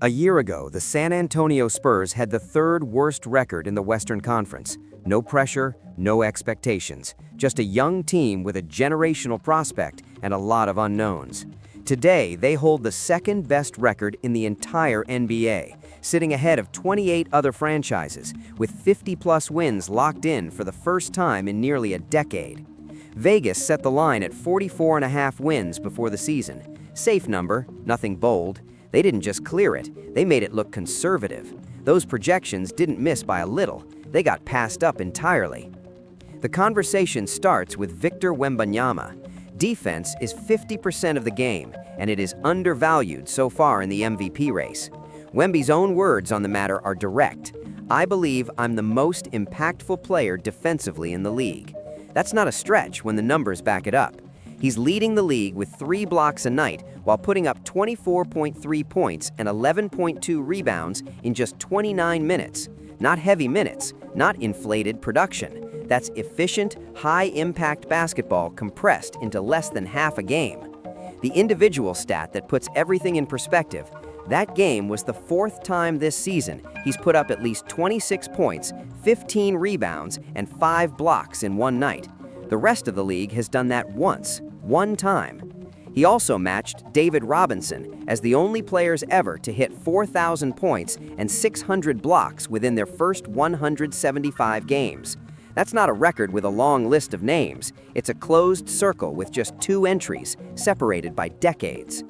A year ago, the San Antonio Spurs had the third worst record in the Western Conference. No pressure, no expectations. Just a young team with a generational prospect and a lot of unknowns. Today, they hold the second best record in the entire NBA, sitting ahead of 28 other franchises, with 50-plus wins locked in for the first time in nearly a decade. Vegas set the line at 44.5 wins before the season. Safe number, nothing bold. They didn't just clear it, they made it look conservative. Those projections didn't miss by a little, they got passed up entirely. The conversation starts with Victor Wembanyama. Defense is 50% of the game, and it is undervalued so far in the MVP race. Wemby's own words on the matter are direct. "I believe I'm the most impactful player defensively in the league." That's not a stretch when the numbers back it up. He's leading the league with 3 blocks a night while putting up 24.3 points and 11.2 rebounds in just 29 minutes. Not heavy minutes, not inflated production. That's efficient, high-impact basketball compressed into less than half a game. The individual stat that puts everything in perspective, that game was the 4th time this season he's put up at least 26 points, 15 rebounds, and 5 blocks in one night. The rest of the league has done that once, one time. He also matched David Robinson as the only players ever to hit 4,000 points and 600 blocks within their first 175 games. That's not a record with a long list of names. It's a closed circle with just 2 entries, separated by decades.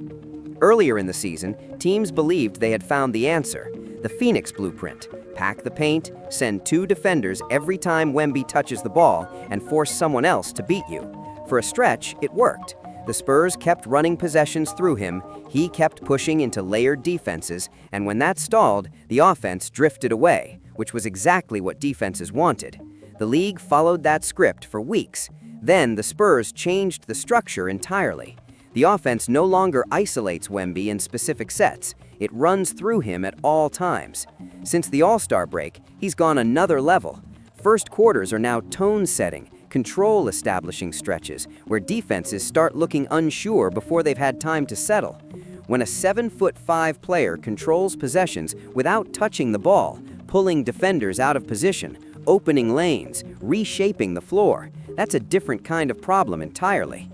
Earlier in the season, teams believed they had found the answer, the Phoenix blueprint. Pack the paint, send 2 defenders every time Wemby touches the ball, and force someone else to beat you. For a stretch, it worked. The Spurs kept running possessions through him, he kept pushing into layered defenses, and when that stalled, the offense drifted away, which was exactly what defenses wanted. The league followed that script for weeks. Then the Spurs changed the structure entirely. The offense no longer isolates Wemby in specific sets. It runs through him at all times. Since the All-Star break, he's gone another level. First quarters are now tone-setting, control-establishing stretches, where defenses start looking unsure before they've had time to settle. When a 7'5" player controls possessions without touching the ball, pulling defenders out of position, opening lanes, reshaping the floor, that's a different kind of problem entirely.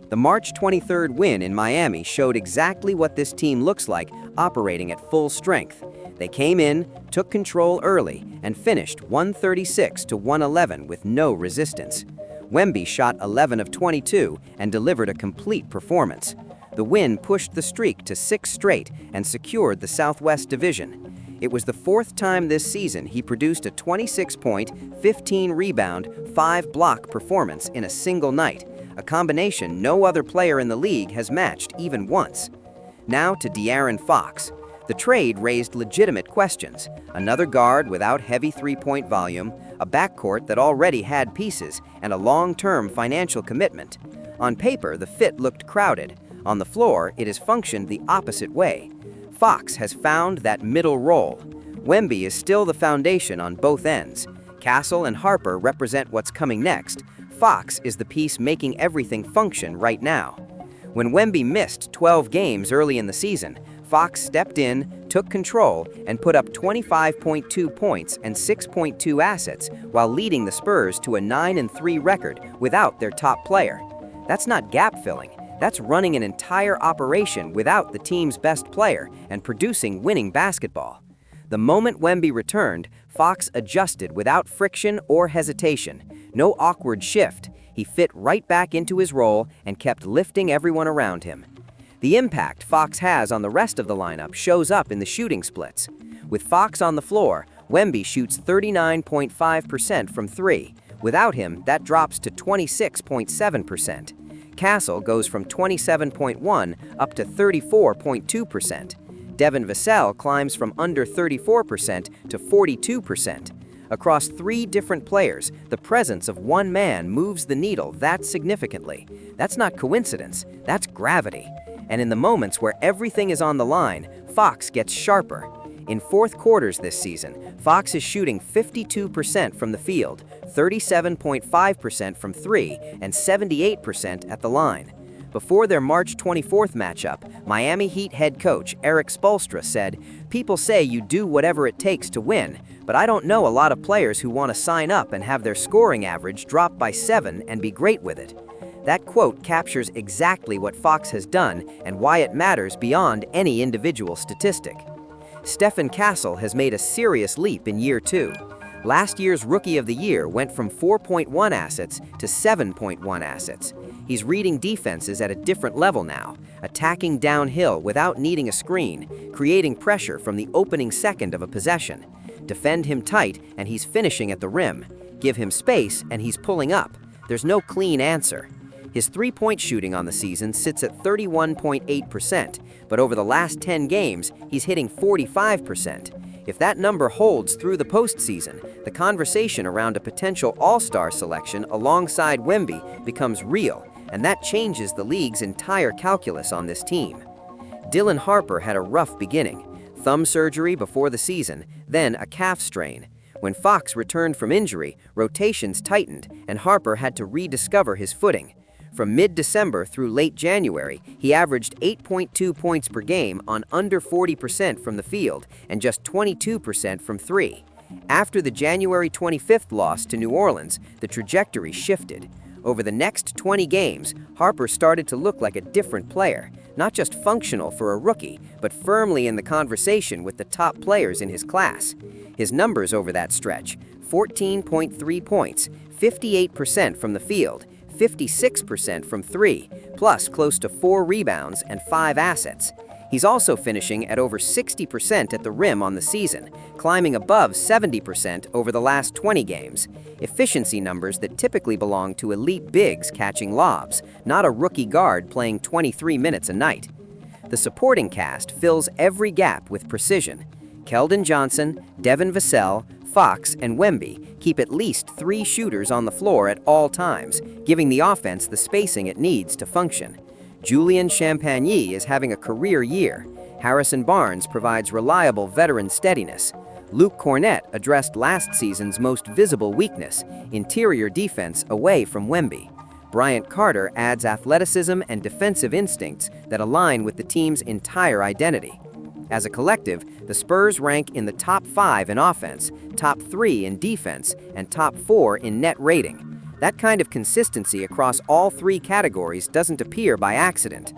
The March 23rd win in Miami showed exactly what this team looks like operating at full strength. They came in, took control early, and finished 136-111 with no resistance. Wemby shot 11 of 22 and delivered a complete performance. The win pushed the streak to 6 straight and secured the Southwest Division. It was the 4th time this season he produced a 26-point, 15-rebound, 5-block performance in a single night, a combination no other player in the league has matched even once. Now to De'Aaron Fox. The trade raised legitimate questions. Another guard without heavy three-point volume, a backcourt that already had pieces, and a long-term financial commitment. On paper, the fit looked crowded. On the floor, it has functioned the opposite way. Fox has found that middle role. Wemby is still the foundation on both ends. Castle and Harper represent what's coming next. Fox is the piece making everything function right now. When Wemby missed 12 games early in the season, Fox stepped in, took control, and put up 25.2 points and 6.2 assets while leading the Spurs to a 9-3 record without their top player. That's not gap filling. That's running an entire operation without the team's best player and producing winning basketball. The moment Wemby returned, Fox adjusted without friction or hesitation. No awkward shift. He fit right back into his role and kept lifting everyone around him. The impact Fox has on the rest of the lineup shows up in the shooting splits. With Fox on the floor, Wemby shoots 39.5% from 3. Without him, that drops to 26.7%. Castle goes from 27.1 up to 34.2%. Devin Vassell climbs from under 34% to 42%. Across 3 different players, the presence of one man moves the needle that significantly. That's not coincidence, that's gravity. And in the moments where everything is on the line, Fox gets sharper. In 4th quarters this season, Fox is shooting 52% from the field, 37.5% from 3, and 78% at the line. Before their March 24th matchup, Miami Heat head coach Erik Spoelstra said, "People say you do whatever it takes to win, but I don't know a lot of players who want to sign up and have their scoring average drop by 7 and be great with it." That quote captures exactly what Fox has done and why it matters beyond any individual statistic. Stephon Castle has made a serious leap in year 2. Last year's Rookie of the Year went from 4.1 assets to 7.1 assets. He's reading defenses at a different level now, attacking downhill without needing a screen, creating pressure from the opening second of a possession. Defend him tight and he's finishing at the rim. Give him space and he's pulling up. There's no clean answer. His three-point shooting on the season sits at 31.8%, but over the last 10 games, he's hitting 45%. If that number holds through the postseason, the conversation around a potential all-star selection alongside Wemby becomes real, and that changes the league's entire calculus on this team. Dylan Harper had a rough beginning. Thumb surgery before the season, then a calf strain. When Fox returned from injury, rotations tightened, and Harper had to rediscover his footing. From mid-December through late January, he averaged 8.2 points per game on under 40% from the field and just 22% from 3. After the January 25th loss to New Orleans, the trajectory shifted. Over the next 20 games, Harper started to look like a different player, not just functional for a rookie, but firmly in the conversation with the top players in his class. His numbers over that stretch: 14.3 points, 58% from the field, 56% from 3, plus close to 4 rebounds and 5 assets. He's also finishing at over 60% at the rim on the season, climbing above 70% over the last 20 games. Efficiency numbers that typically belong to elite bigs catching lobs, not a rookie guard playing 23 minutes a night. The supporting cast fills every gap with precision. Keldon Johnson, Devin Vassell, Fox, and Wemby keep at least 3 shooters on the floor at all times, giving the offense the spacing it needs to function. Julian Champagny is having a career year. Harrison Barnes provides reliable veteran steadiness. Luke Cornett addressed last season's most visible weakness, interior defense away from Wemby. Bryant Carter adds athleticism and defensive instincts that align with the team's entire identity. As a collective, the Spurs rank in the top 5 in offense, top 3 in defense, and top 4 in net rating. That kind of consistency across all 3 categories doesn't appear by accident.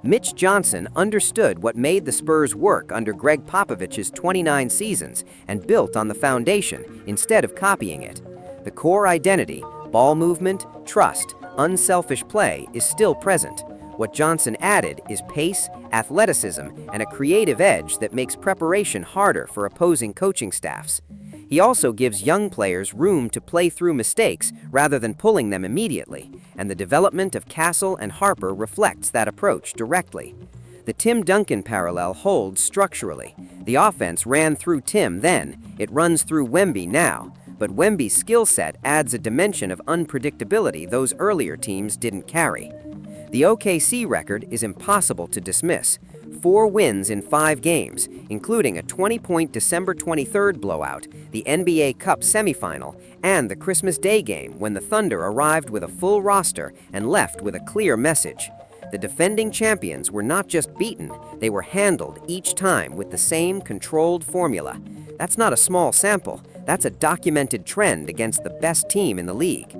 Mitch Johnson understood what made the Spurs work under Greg Popovich's 29 seasons and built on the foundation instead of copying it. The core identity, ball movement, trust, unselfish play is still present. What Johnson added is pace, athleticism, and a creative edge that makes preparation harder for opposing coaching staffs. He also gives young players room to play through mistakes rather than pulling them immediately, and the development of Castle and Harper reflects that approach directly. The Tim Duncan parallel holds structurally. The offense ran through Tim then, it runs through Wemby now, but Wemby's skill set adds a dimension of unpredictability those earlier teams didn't carry. The OKC record is impossible to dismiss. 4 wins in 5 games, including a 20-point December 23rd blowout, the NBA Cup semifinal, and the Christmas Day game when the Thunder arrived with a full roster and left with a clear message. The defending champions were not just beaten, they were handled each time with the same controlled formula. That's not a small sample, that's a documented trend against the best team in the league.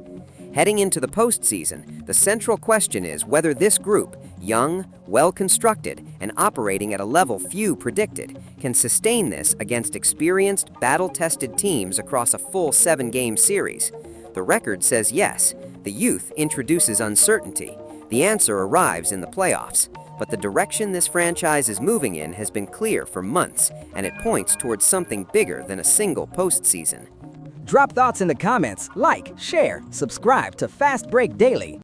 Heading into the postseason, the central question is whether this group, young, well-constructed, and operating at a level few predicted, can sustain this against experienced, battle-tested teams across a full 7-game series. The record says yes. The youth introduces uncertainty. The answer arrives in the playoffs. But the direction this franchise is moving in has been clear for months, and it points towards something bigger than a single postseason. Drop thoughts in the comments, like, share, subscribe to Fast Break Daily.